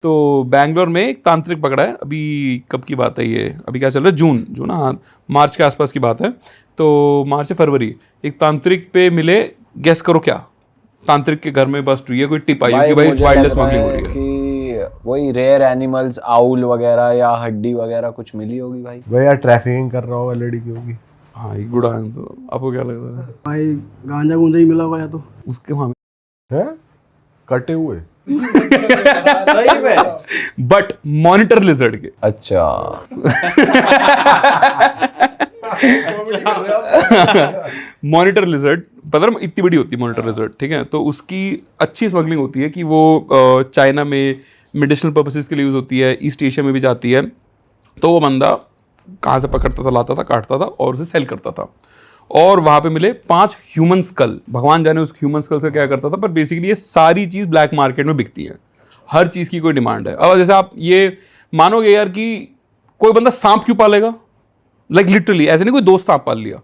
तो बैंगलोर में एक तांत्रिक पकड़ा है, अभी कब की बात है ये, अभी क्या चल रहा है, जून ना, हाँ मार्च के आसपास की बात है। तो मार्च से फरवरी एक तांत्रिक पे मिले, गेस करो क्या, तांत्रिक के घर में बस्ट हुई है, कोई टिप आई हो कि भाई वाइल्ड स्मगलिंग हो रही है। कि वही रेयर एनिमल्स, आउल वगैरह या हड्डी वगैरह कुछ मिली होगी भाई। भैया ट्रैफिकिंग कर रहा होगा लड़की होगी। हाँ ये गुड आंसर, आपको क्या लगता है? भाई गांजा गुंजा ही मिला होगा या तो उसके वहाँ हैं कटे हुए सही में? बट मॉनिटर लिजर्ड के। अच्छा। मॉनिटर लिजर्ड पता है इतनी बड़ी होती है मॉनिटर लिजर्ड, ठीक है, तो उसकी अच्छी स्मगलिंग होती है कि वो चाइना में मेडिसिनल पर्पसेस के लिए यूज़ होती है, ईस्ट एशिया में भी जाती है। तो वो बंदा कहाँ से पकड़ता था, लाता था, काटता था और उसे सेल करता था। और वहाँ पे मिले 5 ह्यूमन स्कल, भगवान जाने उस ह्यूमन स्कल से क्या करता था, पर बेसिकली ये सारी चीज़ ब्लैक मार्केट में बिकती है, हर चीज़ की कोई डिमांड है। अब जैसे आप ये मानोगे यार कि कोई बंदा सांप क्यों पालेगा, लाइक लिटरली ऐसे नहीं कोई दोस्त सांप पाल लिया,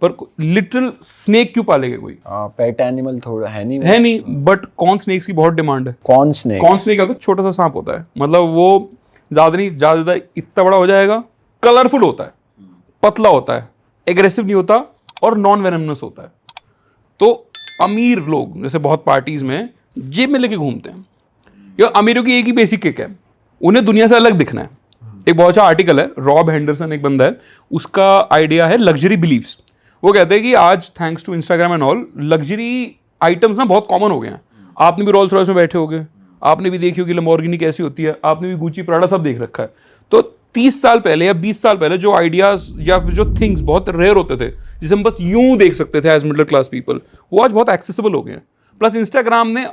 पर लिटरल स्नेक क्यों पालेगा कोई? पेट एनिमल थोड़ा है नहीं, बट कॉर्न स्नेक्स की बहुत डिमांड है। कॉर्न स्नेक क्या होता है, छोटा सा सांप होता है, मतलब वो ज़्यादा नहीं, ज़्यादा इतना बड़ा हो जाएगा, कलरफुल होता है, पतला होता है, एग्रेसिव नहीं होता और नॉन वेनमनस होता है। तो अमीर लोग जैसे बहुत पार्टीज में जेब में लेके घूमते हैं, या अमीरों की एक ही बेसिक किक है, उन्हें दुनिया से अलग दिखना है। एक बहुत अच्छा आर्टिकल है, रॉब हेंडरसन एक बंदा है, उसका आइडिया है लग्जरी बिलीव्स। वो कहते हैं कि आज thanks to Instagram and all luxury items ना बहुत कॉमन हो गए हैं। आपने भी रोल्स रॉयस में बैठे होगे, आपने भी देखी होगी लैम्बोर्गिनी कैसी होती है, आपने भी गुची प्राडा सब देख रखा है। तो 30 साल पहले या 20 साल पहले जो आइडियाज या जो थिंग्स बहुत रेयर होते थे, जिसे हम बस यूं देख सकते थे एज मिडिल क्लास पीपल, वो आज बहुत एक्सेसिबल हो गए हैं। प्लस इंस्टाग्राम ने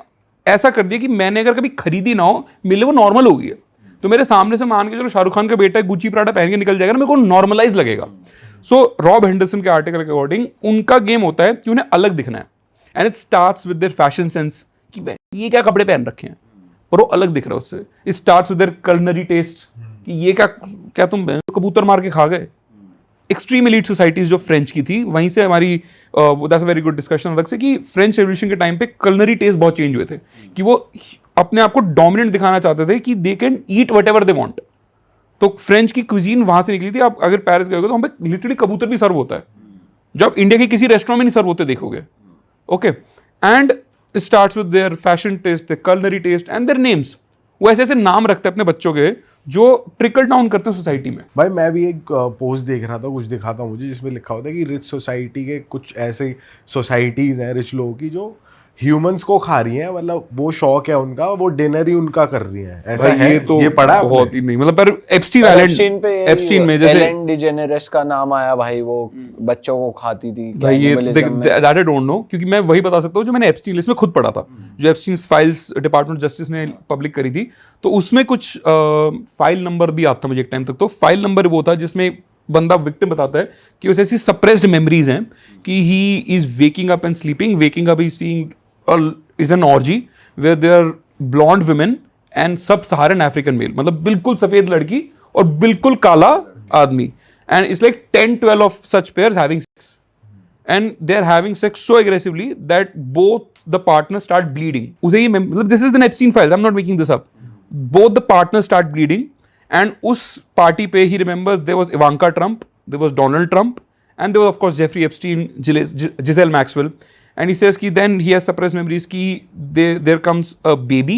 ऐसा कर दिया कि मैंने अगर कभी खरीदी ना हो, मिले वो नॉर्मल हो गई है। तो मेरे सामने से मान के चलो शाहरुख खान का बेटा गुची प्राडा पहन के निकल जाएगा ना, मेरे को नॉर्मलाइज लगेगा। सो रॉब हेंडरसन के आर्टिकल के अकॉर्डिंग उनका गेम होता है कि उन्हें अलग दिखना है, and it starts with their fashion sense कि ये क्या कपड़े पहन रखे हैं, पर वो अलग दिख रहा है उससे। It starts with their culinary taste कि ये क्या तुम कबूतर मार के खा गए। एक्सट्रीम एलीट सोसाइटीज जो फ्रेंच की थी, वहीं से हमारी that's a very good discussion अलग से कि फ्रेंच रेवोल्यूशन के टाइम पे कल्नरी टेस्ट बहुत चेंज हुए थे, कि वो अपने आप को डोमिनेंट दिखाना चाहते थे कि they can eat whatever they want. तो फ्रेंच की क्विजीन वहां से निकली थी। आप अगर पेरिस गए हो तो वहां पे लिटरली कबूतर भी सर्व होता है, जो आप इंडिया के किसी रेस्टोरेंट में नहीं सर्व होते देखोगे। Okay, and starts with their fashion taste, their culinary taste and their names. वो ऐसे ऐसे नाम रखते हैं अपने बच्चों के जो ट्रिकल डाउन करते हैं सोसाइटी में। भाई मैं भी एक पोस्ट देख रहा था, कुछ दिखा था मुझे, जिसमें लिखा होता है कि रिच सोसाइटी के कुछ ऐसे सोसाइटीज हैं रिच लोगों की जो ह्यूमंस को खा रही हैं, मतलब वो शौक है उनका, वो डिनर ही उनका कर रही हैं, ऐसा है। ये पढ़ा है बहुत ही नहीं, मतलब पर एप्स्टीन में जैसे एलेन डिजेनेरेस का नाम आया भाई, वो बच्चों को खाती थी भाई। ये दैट आई डोंट नो, क्योंकि मैं वही बता सकता हूँ जो मैंने एप्स्टीन लिस्ट में खुद पढ़ा था, जो एप्स्टीन फाइल्स डिपार्टमेंट जस्टिस ने पब्लिक करी थी। तो उसमें कुछ फाइल नंबर भी आता था मुझे एक टाइम तक। तो फाइल नंबर वो था जिसमें बंदा विक्टिम बताता है कि उसे ऐसी सप्रेस्ड मेमोरीज हैं कि he is waking up and sleeping, waking up is seeing is an orgy where there are blonde women and sub-Saharan African male, मतलब बिल्कुल सफेद लड़की और बिल्कुल काला आदमी, and it's like 10-12 of such pairs having sex, and they're having sex so aggressively that both the partners start bleeding. उसे ये मतलब this is the Epstein files, I'm not making this up. Both the partners start bleeding, and उस party पे he remembers there was Ivanka Trump, there was Donald Trump, and there was of course Jeffrey Epstein, Ghislaine Maxwell. And he says कि then he has suppressed memories कि there comes a baby,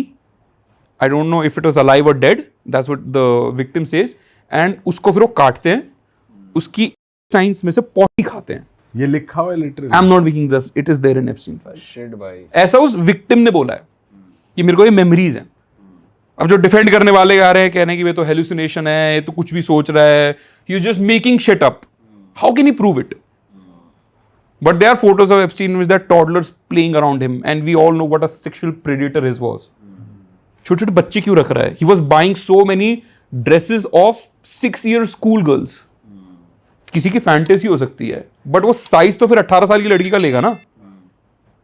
I don't know if it was alive or dead, that's what the victim says, and उसको फिर वो काटते हैं, उसकी science में से पॉटी खाते हैं। ये लिखा हुआ है literally, I am not making this, it is there in Epstein file. Shit भाई, ऐसा उस विक्टिम ने बोला है कि मेरे को ये मेमोरीज हैं। अब जो डिफेंड करने वाले आ रहे हैं कहने की ये तो हेलुसिनेशन है, ये तो कुछ भी सोच रहा है, he is just making shit up, how can he prove it? But there are photos of Epstein with that toddlers playing around him, and we all know what a sexual predator his was. छोटे छोटे बच्चे क्यों रख रहा है? He was buying so many dresses of 6-year school girls. किसी की fantasy हो सकती है, बट वो साइज तो फिर 18 साल की लड़की का लेगा ना,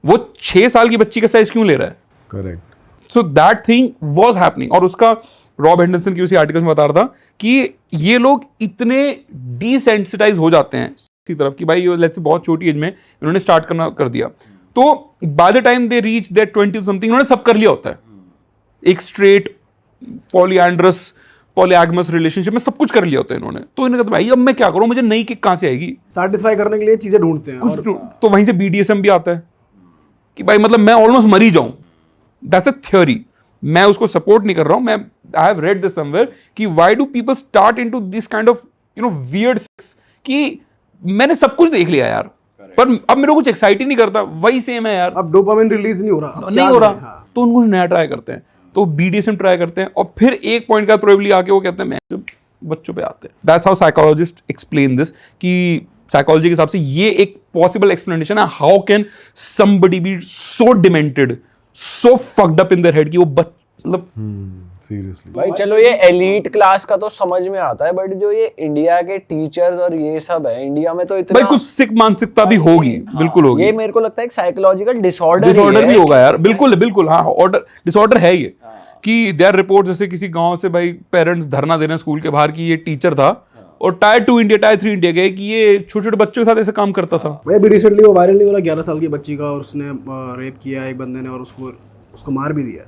वो 6 साल की बच्ची का साइज क्यों ले रहा है? Correct. So that thing was happening. और उसका रॉब हेंडरसन की उसी आर्टिकल में बता रहा था कि ये लोग इतने डिसेंसिटाइज हो जाते हैं की तरफ कि भाई लेट्स से बहुत छोटी एज में इन्होंने स्टार्ट करना कर दिया, तो by the time they reach there 20 something इन्होंने सब कर लिया होता है। एक स्ट्रेट पॉलीएंड्रस पॉलीएगमस रिलेशनशिप में सब कुछ कर लिया होता है इन्होंने। तो इन्होंने कहा भाई अब मैं क्या करूं, मुझे नई किक कहां से आएगी, सेटिस्फाई करने के लिए चीजें ढूंढते हैं। कुछ तो वहीं से BDSM भी आता है कि भाई मतलब मैं ऑलमोस्ट मर ही जाऊं। दैट्स अ थ्योरी, मैं उसको सपोर्ट नहीं कर रहा हूं। मैं I have read this somewhere कि why do people start into this kind of weird sex, कि मैंने सब कुछ देख लिया यार, पर अब मेरे को कुछ एक्साइट ही नहीं करता, वही सेम है यार, अब डोपामिन रिलीज नहीं हो रहा, अब नहीं क्या हो रहा। करें? हाँ। तो उनको नया ट्राई करते हैं, तो BDSM ट्राई करते हैं, और फिर एक पॉइंट का प्रोबेबली आके वो कहते हैं मैं बच्चों पे आते हैं। That's how psychologist explain this, कि साइकोलॉजी के हिसाब से ये एक पॉसिबल एक्सप्लेनेशन है, how can somebody be so demented, so fucked up in their head कि वो मतलब सीरियसली भाई चलो ये एलीट क्लास का तो समझ में आता है, बट जो ये इंडिया के टीचर्स और ये सब है, इंडिया में तो इतना भाई कुछ सिक मानसिकता भी होगी, बिल्कुल होगी। ये मेरे को लगता है एक साइकोलॉजिकल डिसऑर्डर भी होगा यार, बिल्कुल बिल्कुल, हाँ ऑर्डर डिसऑर्डर है ये, कि देयर रिपोर्ट जैसे किसी गांव से भाई पेरेंट्स धरना दे रहे हैं स्कूल के बाहर कि ये टीचर था और टायर 2 इंडिया टायर 3 इंडिया गए कि ये छोटे छोटे बच्चों के साथ ऐसे काम करता था। भाई अभी रिसेंटली वो वायरल नहीं हो रहा 11 साल की बच्ची का, और उसने रेप किया एक बंदे ने और उसको मार भी दिया।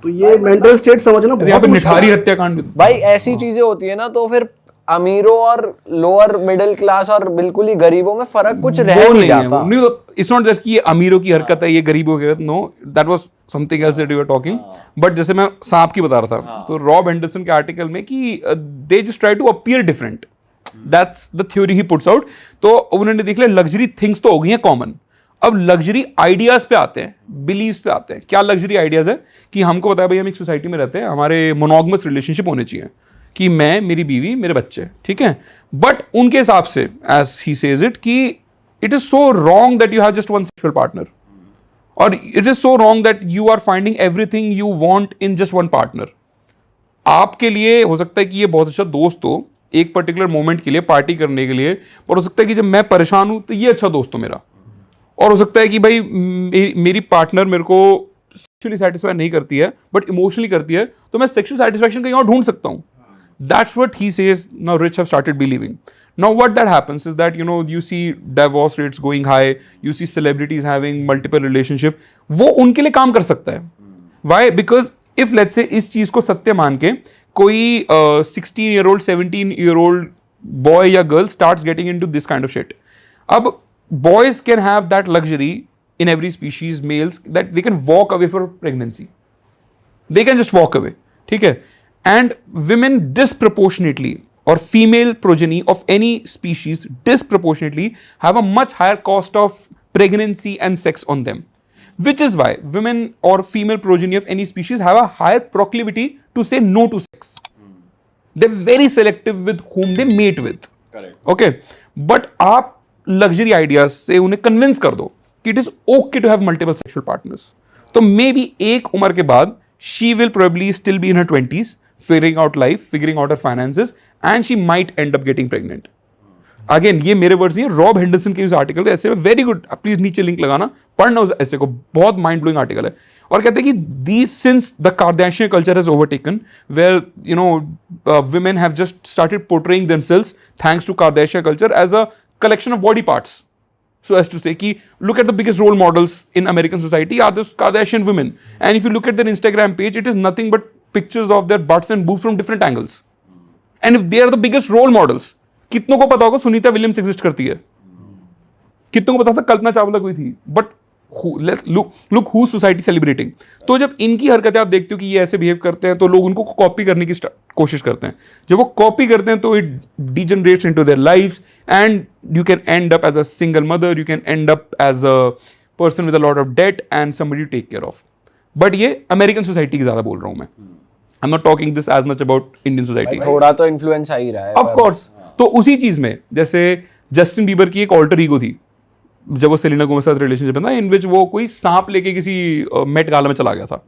तो ये मेंटल स्टेट समझना यहाँ बहुत पे मुश्किल निठारी है। हत्याकांड भी, भाई ऐसी चीजें होती है ना, तो फिर अमीरों और लोअर मिडिल क्लास और बिल्कुल ही गरीबों में फर्क कुछ रह वो नहीं नहीं है, जाता। नहीं इट्स नॉट जस्ट कि ये अमीरों की हरकत है, ये गरीबों की हरकत, know that was something else that you were talking. But जैसे मैं सांप की बता रहा था, तो रॉब हेंडरसन के आर्टिकल में कि they just try to appear different, that's the theory he puts out. तो उन्होंने देख लिया लग्जरी थिंग्स तो हो गई हैं कॉमन, अब लग्जरी आइडियाज पे आते हैं, बिलीव्स पे आते हैं। क्या लग्जरी आइडियाज है कि हमको पता है भाई हम एक सोसाइटी में रहते हैं, हमारे मोनोगमस रिलेशनशिप होने चाहिए, कि मैं, मेरी बीवी, मेरे बच्चे, ठीक है। बट उनके हिसाब से एज ही सेज इट कि it is so wrong that you have just one sexual partner, और it is so wrong that you are finding everything you want in just one partner. आपके लिए हो सकता है कि ये बहुत अच्छा दोस्त हो एक पर्टिकुलर मोमेंट के लिए, पार्टी करने के लिए, पर हो सकता है कि जब मैं परेशान हूं तो ये अच्छा दोस्त हो मेरा, और हो सकता है कि भाई मेरी पार्टनर मेरे को सेक्सुअली सेटिस्फाई नहीं करती है बट इमोशनली करती है, तो मैं सेक्सुअल सेटिस्फैक्शन कहीं और ढूंढ सकता हूं। That's what he says now rich have started believing. Now what that happens is that you see divorce rates going high, you see celebrities having multiple relationship, वो उनके लिए काम कर सकता है। Why? Because if let's say इस चीज को सत्य मान के कोई 16-year-old 17-year-old boy या girl starts getting into this kind of shit, अब boys can have that luxury in every species, males, that they can walk away for pregnancy, they can just walk away, ठीक है। And women disproportionately, or female progeny of any species disproportionately have a much higher cost of pregnancy and sex on them, which is why women or female progeny of any species have a higher proclivity to say no to sex. They're very selective with whom they mate with. Correct. Okay, but आप luxury ideas से उन्हें convince कर दो कि it is okay to have multiple sexual partners, तो maybe एक उम्र के बाद she will probably still be in her 20s, figuring out life, figuring out her finances, and she might end up getting pregnant. Again, ये मेरे words नहीं है, Rob Henderson के उस आर्टिकल के ऐसे में, वेरी गुड, प्लीज नीचे लिंक लगाना, पढ़ना उस ऐसे को, बहुत माइंड ब्लोइंग आर्टिकल है। और कहते हैं कि these since the Kardashian culture has overtaken, where women have just started portraying themselves thanks to Kardashian culture as a collection of body parts. So as to say कि look at the biggest role models in American society are those Kardashian women, and if you look at their Instagram page, it is nothing but pictures of their butts and boobs from different angles. And if they are the biggest role models, कितनों को पता होगा Sunita Williams exist करती है, कितनों को पता था कल्पना चावला कोई थी, but look who society celebrating. तो जब इनकी हरकतें आप देखते हो कि ये ऐसे बिहेव करते हैं, तो लोग उनको कॉपी करने की कोशिश करते हैं। जब वो कॉपी करते हैं तो it degenerates into their lives, and you can end up as a single mother, you can end up as a person with a lot of debt and somebody to take care of. But ये American society की ज्यादा बोल रहा हूं मैं, I am not talking this as much about Indian society. थोड़ा तो influence आ ही रहा है ऑफ कोर्स। तो उसी चीज में जैसे जस्टिन बीबर की एक ऑल्टर ईगो थी जब वो सेलिना गोमेज के साथ रिलेशनशिप में था, इन विच वो कोई सांप लेके किसी मेट गाला में चला गया था।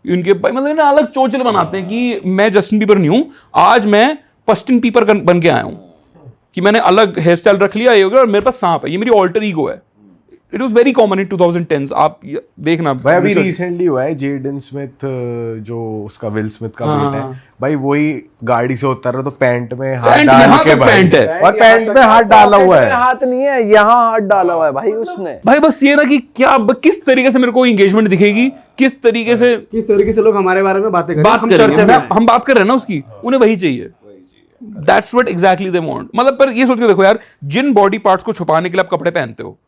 इनके मतलब ना अलग चोचले बनाते हैं कि मैं जस्टिन बीबर नहीं हूं, आज मैं पस्टिन पीपर बन के आया हूं, कि मैंने अलग हेयर स्टाइल रख लिया ये और मेरे पास सांप है, ये मेरी ऑल्टर ईगो है। It was very common in 2010s. आप देखना भाई अभी research- रिसेंटली हुआ है जेडन स्मिथ, जो उसका विल स्मिथ का हाँ, बेटा हाँ। है भाई, वही गाड़ी से उतर रहा तो पैंट में हाथ पैंट डाल यहाँ के तक भाई, पैंट है। और पैंट में हाथ डाला हुआ पॉकेट में है। हाथ नहीं है, यहाँ हाथ डाला हुआ है भाई उसने। भाई बस ये ना कि क्या किस तरीके से मेरे को एंगेजमेंट दिखेगी, किस तरीके से किस तरीके से लोग हमारे बारे में बातें करें, बात हम करेंगे. चर्चा में आए। हम बात कर रहे हैं ना उसकी, उन्हें वही चाहिए. That's what exactly they want. मतलब पर ये सोच के देखो यार, जिन बॉडी पार्ट्स को छुपाने के लिए आप कपड़े पहनते हो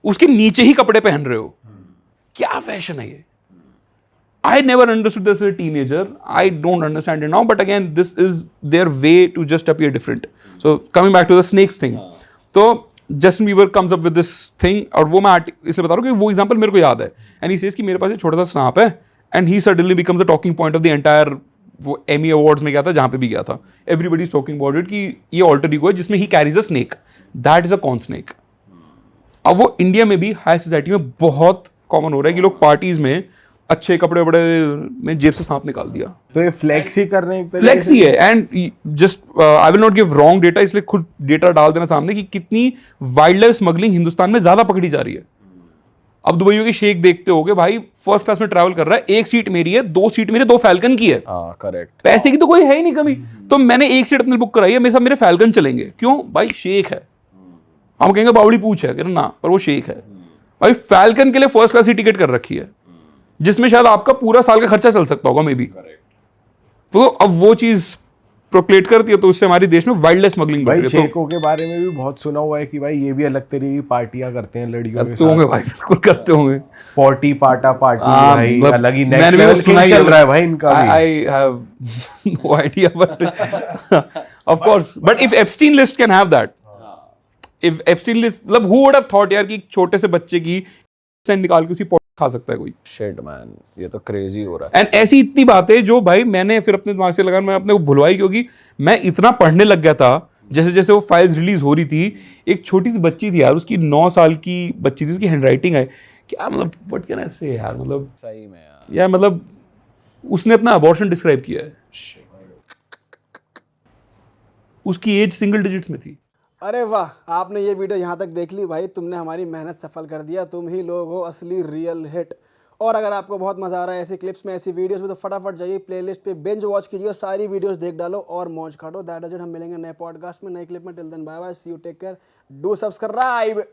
उसके नीचे ही कपड़े पहन रहे हो. क्या फैशन है ये? I never understood this as a teenager. I don't understand it now. But again, this is their way to just appear different. So coming back to the snakes thing. तो Justin Bieber comes up with this thing, और वो मैं इसलिए बता रहा हूँ कि वो एग्जाम्पल मेरे को याद है. And he says कि मेरे पास एक छोटा सा सांप है, and he suddenly becomes the talking point of the entire वो Emmy Awards में गया था, जहाँ पे भी गया था. Everybody is talking about it कि ये alter ego है जिसमें he carries a snake. That is a corn snake. अब वो इंडिया में भी हाई सोसाइटी में बहुत कॉमन हो रहा है कि लोग पार्टीज में अच्छे कपड़े बड़े में जेब से सांप निकाल दिया. तो ये फ्लेक्स ही करने एक तरीके फ्लेक्स से- ही है. And just I will not give wrong data, इसलिए खुद डेटा डाल देना सामने कि कितनी वाइल्ड लाइफ स्मगलिंग हिंदुस्तान में ज्यादा पकड़ी जा रही है. अब दुबईयों की शेख देखते होगे भाई, फर्स्ट क्लास में ट्रैवल कर रहा है, एक सीट मेरी है, 2 सीट मेरे 2 फैल्कन की है. हाँ करेक्ट। पैसे की तो कोई है ही नहीं कमी, तो मैंने एक सीट अपनी बुक कराई है, मेरे साथ मेरे फैल्कन चलेंगे. क्यों भाई? शेख है. हम कहेंगे बावड़ी पूछ है, ना, पर वो शेख है भाई. फैल्कन के लिए फर्स्ट क्लास की टिकट कर रखी है, जिसमें शायद आपका पूरा साल का खर्चा चल सकता होगा मे बी. तो अब वो चीज प्रोक्लेट करती है, तो उससे हमारे देश में वाइल्ड लाइफ स्मगलिंग बढ़ भाई रही है. तो शेखों के बारे में भी बहुत सुना हुआ है कि भाई ये भी अलग तरीके की पार्टियां करते हैं लड़कियों के करते होंगे साथ. भाई, बिल्कुल करते होंगे. पॉटी पाटा पार्टी हाँ, भाई मतलब अलग ही मैंने नेक्स्ट भी वो लेवल सुना ही चल है. रहा है भाई इनका भी. I have no idea, but of course. But if Epstein list can have that, if Epstein list, मतलब who would have thought यार कि एक छोटे से बच्चे की सेंट निकाल के उसी पॉट खा सकता है कोई. शिट मैन, ये तो क्रेजी हो रहा है। एंड ऐसी इतनी बातें जो भाई मैंने फिर अपने दिमाग से लगा, मैं अपने को भुलवाई, क्योंकि मैं इतना पढ़ने लग गया था. जैसे जैसे वो फाइल्स रिलीज हो रही थी, एक छोटी सी बच्ची थी यार, उसकी 9 साल की बच्ची थी, उसकी हैंडराइटिंग है क्या, मतलब व्हाट कैन आई से यार, मतलब सही में यार। यार मतलब उसने अपना अबॉर्शन डिस्क्राइब किया है. उसकी एज सिंगल डिजिट्स में थी. अरे वाह, आपने ये वीडियो यहाँ तक देख ली भाई, तुमने हमारी मेहनत सफल कर दिया, तुम ही लोग हो असली रियल हिट। और अगर आपको बहुत मजा आ रहा है ऐसी क्लिप्स में, ऐसी वीडियोस में, तो फटाफट जाइए प्लेलिस्ट पे बिंज वॉच कीजिए और सारी वीडियोस देख डालो और मौज काटो. That is it. हम मिलेंगे नए पॉडकास्ट में, नए क्लिप में. Till then bye bye, see you, take care, do subscribe.